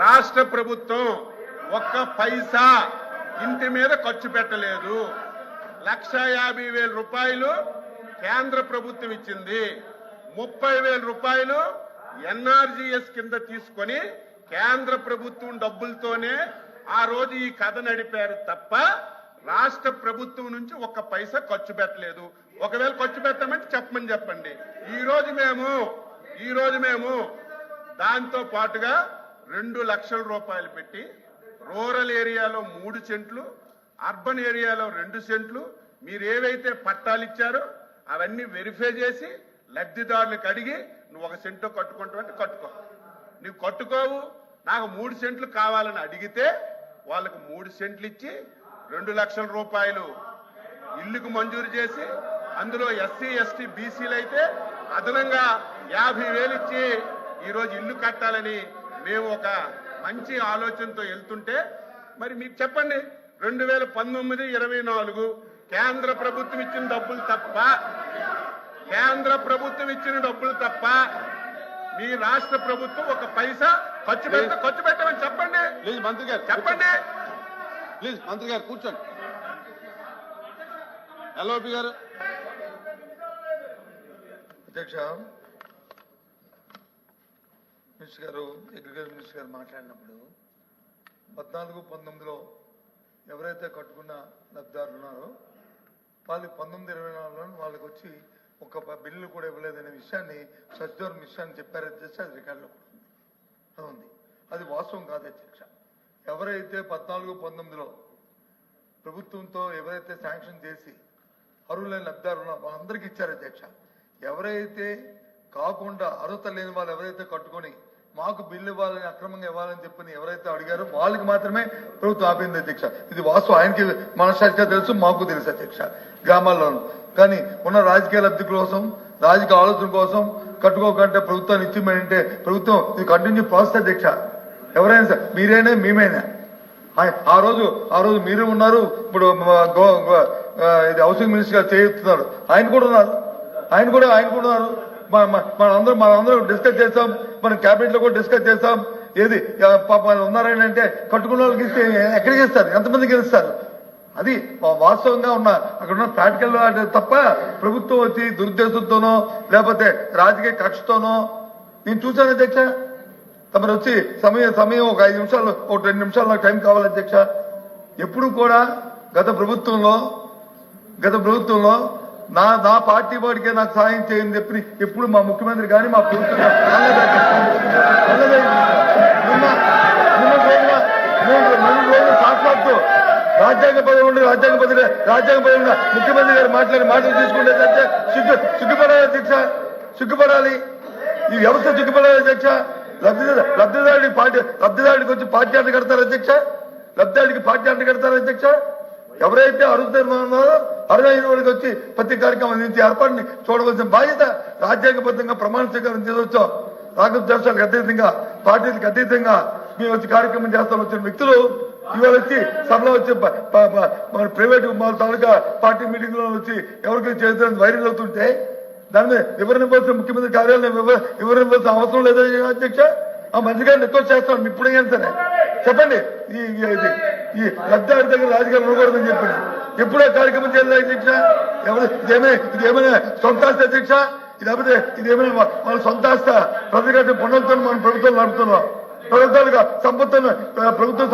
రాష్ట్ర ప్రభుత్వం ఒక్క పైసా ఇంటి మీద ఖర్చు పెట్టలేదు. 1,50,000 రూపాయలు కేంద్ర ప్రభుత్వం ఇచ్చింది. 30,000 రూపాయలు ఎన్ఆర్జీఎస్ కింద తీసుకొని కేంద్ర ప్రభుత్వం డబ్బులతోనే ఆ రోజు ఈ కథ నడిపారు తప్ప రాష్ట్ర ప్రభుత్వం నుంచి ఒక్క పైసా ఖర్చు పెట్టలేదు. ఒకవేళ ఖర్చు పెట్టామంటే చెప్పండి. ఈ రోజు మేము దాంతో పాటుగా 2 లక్షల రూపాయలు పెట్టి రూరల్ ఏరియాలో 3 సెంట్లు, అర్బన్ ఏరియాలో 2 సెంట్లు మీరు ఏవైతే పట్టాలు ఇచ్చారో అవన్నీ వెరిఫై చేసి లబ్ధిదారులకు అడిగి నువ్వు 1 సెంటు కట్టుకుంటావంటే కట్టుకో. నువ్వు కట్టుకోవు, నాకు 3 సెంట్లు కావాలని అడిగితే వాళ్ళకు 3 సెంట్లు ఇచ్చి 2 లక్షల రూపాయలు ఇల్లుకు మంజూరు చేసి అందులో ఎస్సీ ఎస్టీ బీసీలు అయితే అదనంగా 50,000 ఇచ్చి ఈరోజు ఇల్లు కట్టాలని మేము ఒక మంచి ఆలోచనతో వెళ్తుంటే మరి మీకు చెప్పండి 2019-24 కేంద్ర ప్రభుత్వం ఇచ్చిన డబ్బులు తప్ప మీ రాష్ట్ర ప్రభుత్వం ఒక పైసా ఖర్చు పెట్టమని చెప్పండి. ప్లీజ్ మంత్రి గారు చెప్పండి. ప్లీజ్ మంత్రి గారు కూర్చోండి. ఎల్ఓపి గారు. అధ్యక్ష, మినిస్టర్ గారు, అగ్రికల్చర్ మినిస్టర్ గారు మాట్లాడినప్పుడు 14-19లో ఎవరైతే కట్టుకున్న లబ్ధిదారులు ఉన్నారో వాళ్ళు 19-24లో వాళ్ళకి వచ్చి ఒక బిల్లు కూడా ఇవ్వలేదనే విషయాన్ని సచివాలయం విషయాన్ని చెప్పారు అధ్యక్ష. అది రికార్డులో ఉంది. అది వాస్తవం కాదు అధ్యక్ష. ఎవరైతే 14-19లో ప్రభుత్వంతో ఎవరైతే శాంక్షన్ చేసి అర్హులైన లబ్ధిదారులు ఉన్నారో వాళ్ళందరికీ ఇచ్చారు అధ్యక్ష. ఎవరైతే కాకుండా అర్హత లేని వాళ్ళు ఎవరైతే కట్టుకొని మాకు బిల్లు ఇవ్వాలని అక్రమంగా ఇవ్వాలని చెప్పని ఎవరైతే అడిగారో వాళ్ళకి మాత్రమే ప్రభుత్వం ఆపింది అధ్యక్ష. ఇది వాస్తవం. ఆయనకి మనసాక్షిగా తెలుసు, మాకు తెలుసు అధ్యక్ష. గ్రామాల్లోనూ కానీ ఉన్న రాజకీయ లబ్ధి కోసం, రాజకీయ ఆలోచన కోసం కట్టుకోకంటే ప్రభుత్వాన్ని ఇచ్చిమంటే ప్రభుత్వం ఇది కంటిన్యూ ప్రాసెస్ అధ్యక్ష. ఎవరైనా సార్, మీరైనా మేమైనా ఆ రోజు మీరు ఉన్నారు. ఇప్పుడు ఇది హౌసింగ్ మినిస్టర్ గారు చేస్తున్నారు. ఆయన కూడా ఉన్నారు. మనందరం డిస్కస్ చేస్తాం. మన క్యాబినెట్ లో కూడా డిస్కస్ చేస్తాం. ఏది పాపం ఉన్నారని అంటే కట్టుకున్న వాళ్ళకి ఇస్తే ఎక్కడికి ఇస్తారు, ఎంతమందికి ఇస్తారు? అది వాస్తవంగా అక్కడ ఉన్న ప్రాక్టికల్ తప్ప ప్రభుత్వం వచ్చి దురుద్దేశంతోనో లేకపోతే రాజకీయ కక్షతోనో నేను చూశాను అధ్యక్ష. తమరు వచ్చి సమయం ఒక 5 నిమిషాలు, ఒక 2 నిమిషాలు నాకు టైం కావాలి అధ్యక్ష. ఎప్పుడు కూడా గత ప్రభుత్వంలో నా పార్టీ వాడికే నాకు సాయం చేయని చెప్పి ఎప్పుడు మా ముఖ్యమంత్రి కానీ మా ప్రభుత్వం సాక్షాత్తు రాజ్యాంగ పదవి ఉండి ముఖ్యమంత్రి గారు మాటలు తీసుకుంటే సిగ్గుపడాలి అధ్యక్ష. సిగ్గుపడాలి. ఈ వ్యవస్థ సిగ్గుపడాలి అధ్యక్ష. లబ్ధిదారుడికి వచ్చి పార్టీ అంట కడతారు అధ్యక్ష. అధ్యక్ష. ఎవరైతే అర్హులున్నారో అర్హులైన వాడికి వచ్చి ప్రతి కార్యక్రమం అందించే ఏర్పాటుని చూడవలసిన బాధ్యత రాజ్యాంగబద్ధంగా ప్రమాణ స్వీకారం చేయవచ్చాం. రాగద్వేషాలకు అతీతంగా, పార్టీలకు అతీతంగా మేము వచ్చి కార్యక్రమం చేస్తాం వచ్చిన వ్యక్తులు ఇవాళ వచ్చి సభలో వచ్చి మన ప్రైవేటు తాలూకా పార్టీ మీటింగ్ లో వచ్చి ఎవరికి చేతులను వైరల్ అవుతుంటే దాని మీద వివరణ ఇవ్వాల్సిన ముఖ్యమంత్రి కార్యాలయం వివరణ ఇవ్వాల్సిన అవసరం లేదా అధ్యక్ష? ఆ మంత్రిగారిని రిక్వెస్ట్ చేస్తాం. ఇప్పుడైనా సరే చెప్పండి, ఈ లబ్ధిదారు దగ్గర రాజకీయాలు ఉండకూడదని చెప్పండి. ఎప్పుడో కార్యక్రమం చేయాలి అధ్యక్ష. ఇదేమైనా సొంత ఆస్తి అధ్యక్ష? ఇదేమైనా మన సొంత ఆస్త? ప్రజల పనులతో మనం ప్రభుత్వం నడుపుతున్నాం. ప్రభుత్వాలుగా ప్రభుత్వం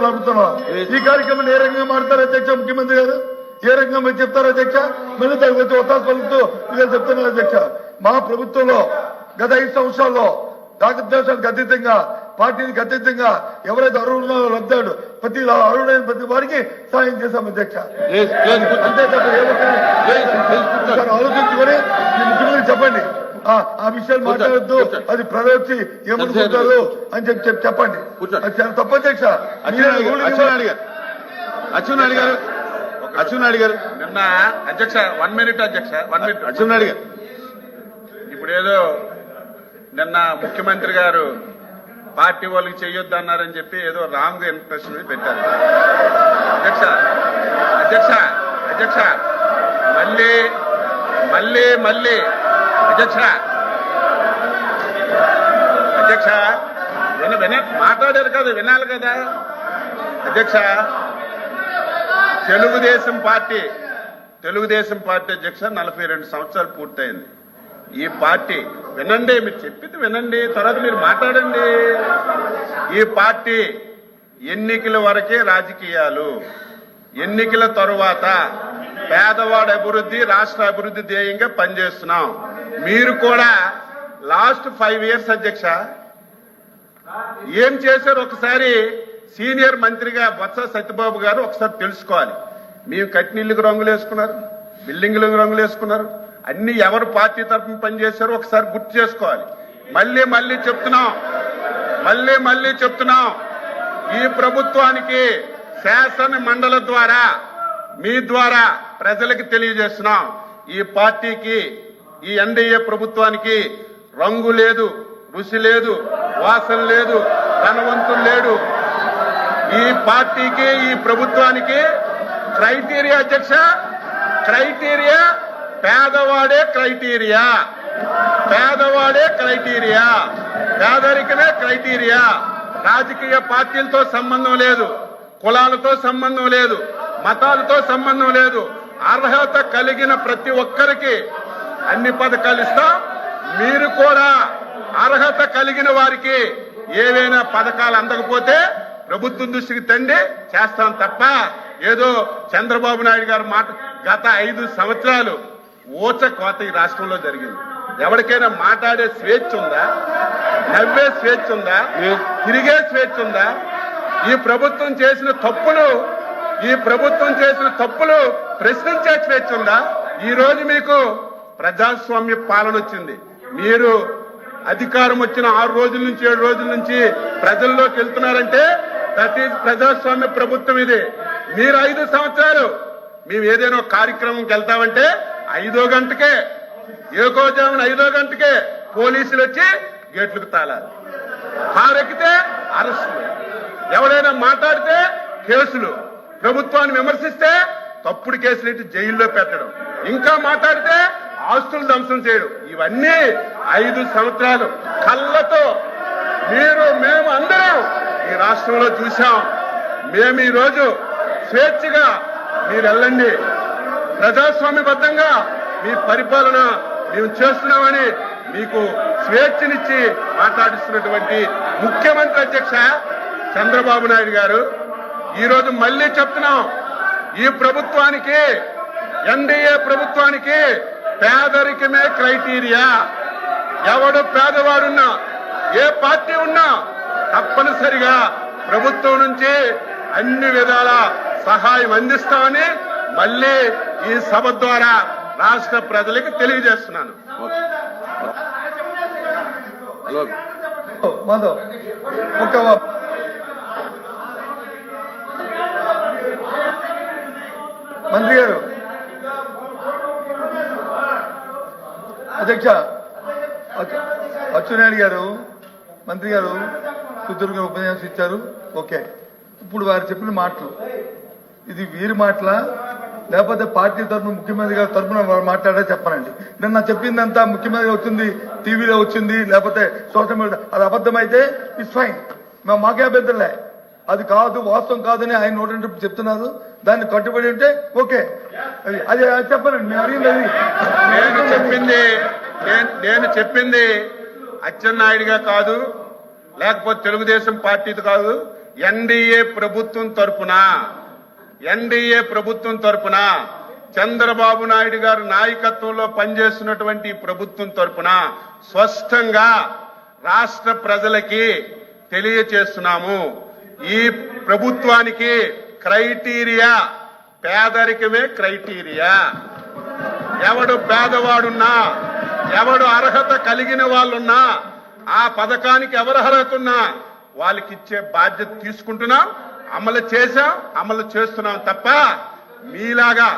నడుపుతున్నాం. ఈ కార్యక్రమం ఏ రకంగా మారుతారు అధ్యక్ష? ముఖ్యమంత్రి గారు ఏ రకంగా మీరు చెప్తారు అధ్యక్ష? మళ్ళీ దానికి వచ్చి ఒత్తాసు పలుకుతూ ఇదే చెప్తున్నారు అధ్యక్ష. మా ప్రభుత్వంలో గత 5 సంవత్సరాల్లో రాగద్వేషాలకు అతీతంగా, పార్టీలకు అతీతంగా ఎవరైతే అర్హులున్నారో లబ్ధాడు ప్రతి అర్హుడైన ప్రతి వారికి సాయం చేశాం అధ్యక్ష. అంతే తప్ప ఆలోచించుకొని ఈ ముఖ్యమంత్రి చెప్పండి ఆ విషయాలు మాట్లాడద్దు. అది ప్రజలు వచ్చి ఏమనుకుంటారు అని చెప్పండి. అది చాలా తప్పు అధ్యక్ష. అచ్చెన్నాయుడు గారు నిన్న అధ్యక్ష 1 మినిట్ అధ్యక్ష 1 మినిట్. అచ్చెన్నాయుడు గారు ఇప్పుడు ఏదో నిన్న ముఖ్యమంత్రి గారు పార్టీ వాళ్ళకి చెయ్యొద్దు అన్నారని చెప్పి ఏదో రాంగ్ ఇంప్రెషన్ పెట్టారు అధ్యక్ష. మళ్ళీ అధ్యక్ష మాట్లాడారు కదా, వినాలి కదా అధ్యక్ష. తెలుగుదేశం పార్టీ అధ్యక్ష 42 సంవత్సరాలు పూర్తయింది. ఈ పార్టీ వినండి, మీరు చెప్పింది వినండి, తర్వాత మీరు మాట్లాడండి. ఈ పార్టీ ఎన్నికల వరకే రాజకీయాలు, ఎన్నికల తరువాత పేదవాడి అభివృద్ధి, రాష్ట్ర అభివృద్ధి ధ్యేయంగా పనిచేస్తున్నాం. మీరు కూడా లాస్ట్ 5 years అధ్యక్ష ఏం చేశారు ఒకసారి సీనియర్ మంత్రిగా బొత్స సత్యబాబు గారు ఒకసారి తెలుసుకోవాలి. మేము కట్టినిళ్ళకి రంగులు వేసుకున్నారు, బిల్డింగ్లకు రంగులు వేసుకున్నారు, అన్ని ఎవరు పార్టీ తరఫున పనిచేశారో ఒకసారి గుర్తు చేసుకోవాలి. మళ్ళీ చెప్తున్నాం, ఈ ప్రభుత్వానికి శాసన మండలి ద్వారా మీ ద్వారా ప్రజలకు తెలియజేస్తున్నాం, ఈ పార్టీకి, ఈ ఎన్డీఏ ప్రభుత్వానికి రంగు లేదు, రుచి లేదు, వాసన లేదు, ధనవంతులు లేడు. ఈ పార్టీకి, ఈ ప్రభుత్వానికి క్రైటీరియా అధ్యక్ష, క్రైటీరియా పేదవాడే క్రైటీరియా, పేదరికమే క్రైటీరియా. రాజకీయ పార్టీలతో సంబంధం లేదు, కులాలతో సంబంధం లేదు, మతాలతో సంబంధం లేదు. అర్హత కలిగిన ప్రతి ఒక్కరికి అన్ని పథకాలు ఇస్తాం. మీరు కూడా అర్హత కలిగిన వారికి ఏవైనా పథకాలు అందకపోతే ప్రభుత్వం దృష్టికి తండి చేస్తాం తప్ప ఏదో చంద్రబాబు నాయుడు గారి మాట. గత 5 సంవత్సరాలు ఊచ కోత ఈ రాష్ట్రంలో జరిగింది. ఎవరికైనా మాట్లాడే స్వేచ్ఛ ఉందా? నవ్వే స్వేచ్ఛ ఉందా? తిరిగే స్వేచ్ఛ ఉందా? ఈ ప్రభుత్వం చేసిన తప్పులు ప్రశ్నించే స్వేచ్ఛ ఉందా? ఈ రోజు మీకు ప్రజాస్వామ్య పాలన వచ్చింది. మీరు అధికారం వచ్చిన 6 రోజుల నుంచి 7 రోజుల నుంచి ప్రజల్లోకి వెళ్తున్నారంటే దట్ ఈజ్ ప్రజాస్వామ్య ప్రభుత్వం ఇది. మీరు 5 సంవత్సరాలు మేము ఏదైనా కార్యక్రమంకి వెళ్తామంటే 5వ గంటకే, ఏకోజామున 5వ గంటకే పోలీసులు వచ్చి గేట్లకు తాళాలి. కారెక్కితే అరెస్టులు, ఎవరైనా మాట్లాడితే కేసులు, ప్రభుత్వాన్ని విమర్శిస్తే తప్పుడు కేసులు ఇట్టి జైల్లో పెట్టడం, ఇంకా మాట్లాడితే ఆస్తులు ధ్వంసం చేయడం. ఇవన్నీ 5 సంవత్సరాలు కళ్ళతో మేము అందరం ఈ రాష్ట్రంలో చూశాం. మేము ఈ రోజు స్వేచ్ఛగా మీరు వెళ్ళండి, ప్రజాస్వామ్యబద్ధంగా మీ పరిపాలన మేము చేస్తున్నామని మీకు స్వేచ్ఛనిచ్చి మాట్లాడిస్తున్నటువంటి ముఖ్యమంత్రి అధ్యక్ష చంద్రబాబు నాయుడు గారు ఈ రోజు మళ్ళీ చెప్తున్నాం, ఈ ప్రభుత్వానికి, ఎన్డీఏ ప్రభుత్వానికి పేదరికమే క్రైటీరియా. ఎవడు పేదవాడున్నా, ఏ పార్టీ ఉన్నా తప్పనిసరిగా ప్రభుత్వం నుంచి అన్ని విధాల సహాయం అందిస్తామని మళ్ళీ ఈ సభ ద్వారా రాష్ట్ర ప్రజలకు తెలియజేస్తున్నాను. మాధవ్ ఒక మంత్రి గారు, అధ్యక్ష అచ్చెన్నాయుడు గారు, మంత్రి గారు కుదురుగా ఉపన్యాసం ఇచ్చారు. ఓకే, ఇప్పుడు వారు చెప్పిన మాటలు ఇది వీరి మాటలా లేకపోతే పార్టీ తరఫున ముఖ్యమంత్రి గారి తరఫున వారు మాట్లాడా చెప్పనండి. నిన్న చెప్పిందంతా ముఖ్యమంత్రి వచ్చింది, టీవీలో వచ్చింది, లేకపోతే సోషల్ మీడియా, అది అబద్ధమైతే ఇట్స్ ఫైన్, మాకే అభ్యంతరలే. అది కాదు, వాస్తవం కాదని ఆయన నోటి చెప్తున్నారు, దాన్ని కట్టుబడి ఉంటే ఓకే. అది చెప్పనండి, మేము అడిగింది నేను చెప్పింది అచ్చెన్నాయుడుగా కాదు, లేకపోతే తెలుగుదేశం పార్టీది కాదు, ఎన్డీఏ ప్రభుత్వం తరపున చంద్రబాబు నాయుడు గారు నాయకత్వంలో పనిచేస్తున్నటువంటి ప్రభుత్వం తరపున స్పష్టంగా రాష్ట్ర ప్రజలకి తెలియచేస్తున్నాము. ఈ ప్రభుత్వానికి క్రైటీరియా పేదరికమే క్రైటీరియా. ఎవడు పేదవాడున్నా, ఎవడు అర్హత కలిగిన వాళ్ళున్నా, ఆ పథకానికి ఎవరు అర్హత ఉన్నా వాళ్ళకి ఇచ్చే బాధ్యత తీసుకుంటున్నాం, అమలు చేశాం, అమలు చేస్తున్నాం తప్ప మీలాగా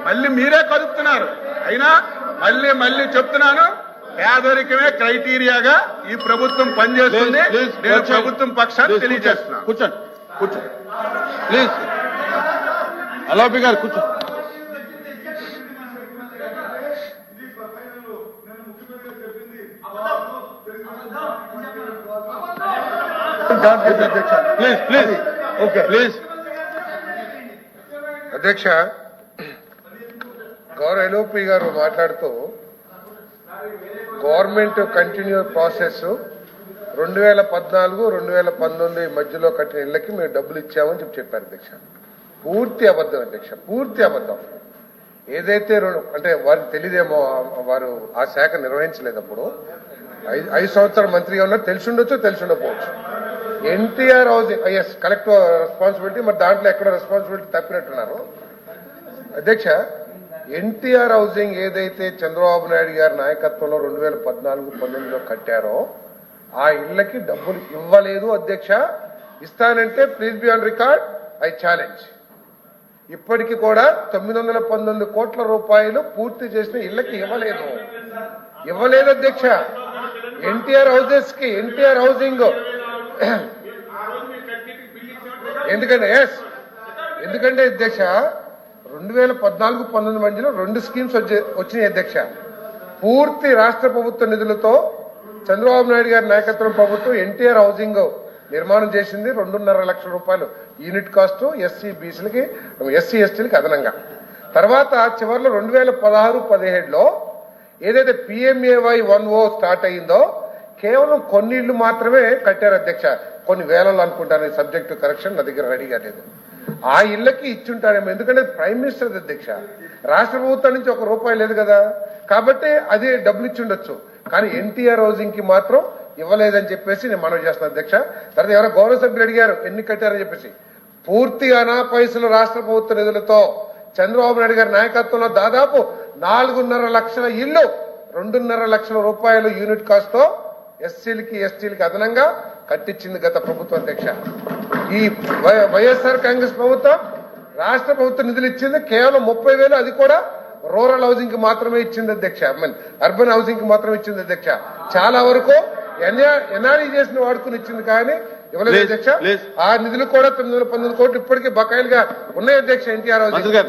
మళ్ళీ మీరే కదుపుతున్నారు. అయినా మళ్ళీ చెప్తున్నాను, పేదరికమే క్రైటీరియాగా ఈ ప్రభుత్వం పనిచేస్తుంది. నేను ప్రభుత్వం పక్షాన్ని తెలియజేస్తున్నాను. కూర్చోండి ప్లీజ్. అలాపి గారు కూర్చో. అధ్యక్ష ప్లీజ్ ప్లీజ్ ఓకే ప్లీజ్. అధ్యక్ష, గౌరవ ఎల్ఓపి గారు మాట్లాడుతూ గవర్నమెంట్ కంటిన్యూ ప్రాసెస్ 2014-2019 మధ్యలో కట్టిన ఇళ్లకి మేము డబ్బులు ఇచ్చామని చెప్పారు అధ్యక్ష. పూర్తి అబద్ధం అధ్యక్ష, పూర్తి అబద్ధం. ఏదైతే అంటే వారికి తెలియదేమో, వారు ఆ శాఖ నిర్వహించలేదప్పుడు. 5 సంవత్సరాల మంత్రిగా ఉన్నారు, తెలిసి ఉండకపోవచ్చు. NTR housing as collective responsibility, మరి దాంట్లో ఎక్కడ రెస్పాన్సిబిలిటీ తప్పినట్టున్నారు అధ్యక్ష. ఎన్టీఆర్ హౌసింగ్ ఏదైతే చంద్రబాబు నాయుడు గారి నాయకత్వంలో 2014-19లో కట్టారో ఆ ఇళ్లకి డబ్బులు ఇవ్వలేదు అధ్యక్ష. ఇస్తానంటే please be on record, I challenge. ఇప్పటికి కూడా 919 కోట్ల రూపాయలు పూర్తి చేసిన ఇళ్లకి ఇవ్వలేదు అధ్యక్ష. ఎన్టీఆర్ హౌసెస్ కి, ఎన్టీఆర్ హౌసింగ్ ఎందుకంటే అధ్యక్ష 2014-19 మధ్యలో 2 స్కీమ్స్ వచ్చినాయి అధ్యక్ష. పూర్తి రాష్ట్ర ప్రభుత్వ నిధులతో చంద్రబాబు నాయుడు గారి నాయకత్వం ప్రభుత్వం ఎన్టీఆర్ హౌసింగ్ నిర్మాణం చేసింది. 2.5 లక్షల రూపాయలు యూనిట్ కాస్ట్ ఎస్సీ ఎస్టీలకి అదనంగా. తర్వాత చివరిలో 2016-17లో ఏదైతే PMAY 1O స్టార్ట్ అయిందో కేవలం కొన్ని ఇళ్లు మాత్రమే కట్టారు అధ్యక్ష. కొన్ని వేలలో అనుకుంటాను, సబ్జెక్టు కరెక్షన్ నా దగ్గర రెడీగా లేదు. ఆ ఇళ్లకి ఇచ్చుంటారేమో, ఎందుకంటే ప్రైమ్ మినిస్టర్ అధ్యక్ష, రాష్ట్ర ప్రభుత్వం నుంచి ₹1 లేదు కదా, కాబట్టి అదే డబ్బులు ఇచ్చుండొచ్చు. కానీ ఎన్టీఆర్ హౌసింగ్ కి మాత్రం ఇవ్వలేదని చెప్పేసి నేను మనవి చేస్తాను అధ్యక్ష. తర్వాత ఎవరో గౌరవ సభ్యులు అడిగారు ఎన్ని కట్టారని చెప్పేసి. పూర్తిగా నా పైసలు రాష్ట్ర ప్రభుత్వ నిధులతో చంద్రబాబు నాయుడు గారి నాయకత్వంలో దాదాపు 4.5 లక్షల ఇళ్లు 2.5 లక్షల రూపాయలు యూనిట్ కాస్ట్ తో ఎస్సీలకి ఎస్టీలకి అదనంగా కట్టించింది గత ప్రభుత్వం అధ్యక్ష. ఈ వైఎస్ఆర్ కాంగ్రెస్ ప్రభుత్వం రాష్ట్ర ప్రభుత్వ నిధులు ఇచ్చింది కేవలం 30,000, అది కూడా రూరల్ హౌసింగ్ కి మాత్రమే ఇచ్చింది అధ్యక్ష. అర్బన్ హౌసింగ్ కి మాత్రమే ఇచ్చింది అధ్యక్ష. చాలా వరకు ఎన్ఆర్ఈ చేసిన వాడుకుని ఇచ్చింది కానీ ఇవ్వలేదు అధ్యక్ష. ఆ నిధులు కూడా 919 కోట్లు ఇప్పటికీ బకాయిలుగా ఉన్నాయి అధ్యక్ష ఎన్టీఆర్ హౌసింగ్.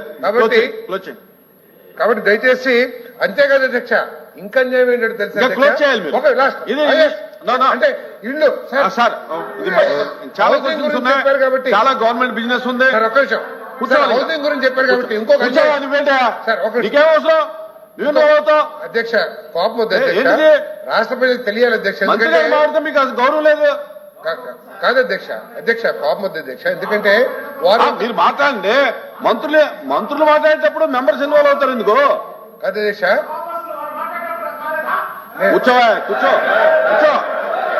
కాబట్టి దయచేసి అంతేకాదు అధ్యక్ష, ఇంకా అన్యాయం ఏంటంటే తెలుసా అంటే ఇల్లు చాలా కాబట్టి చాలా గవర్నమెంట్ బిజినెస్ ఉంది. ఒక్క నిమిషం, హౌసింగ్ గురించి చెప్పారు కాబట్టి ఇంకొక అధ్యక్ష కోపం వద్దు అధ్యక్ష, రాష్ట్ర ప్రజలకు తెలియాలి అధ్యక్ష. మీకు గౌరవం లేదు కాదు అధ్యక్ష, కోపం వద్దు అధ్యక్ష. ఎందుకంటే వారు మీరు మాట్లాడండి, మంత్రులు మాట్లాడేటప్పుడు మెంబర్స్ ఇన్వాల్వ్ అవుతారు ఎందుకు? కాదు అధ్యక్ష, కూర్చో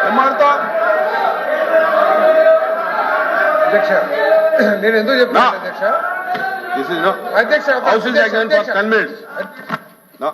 ఏం మాట్లాడతావు అధ్యక్ష? నేను ఎందుకు చెప్తాను అధ్యక్ష? This is no. అధ్యక్ష House is adjourned for 10 minutes.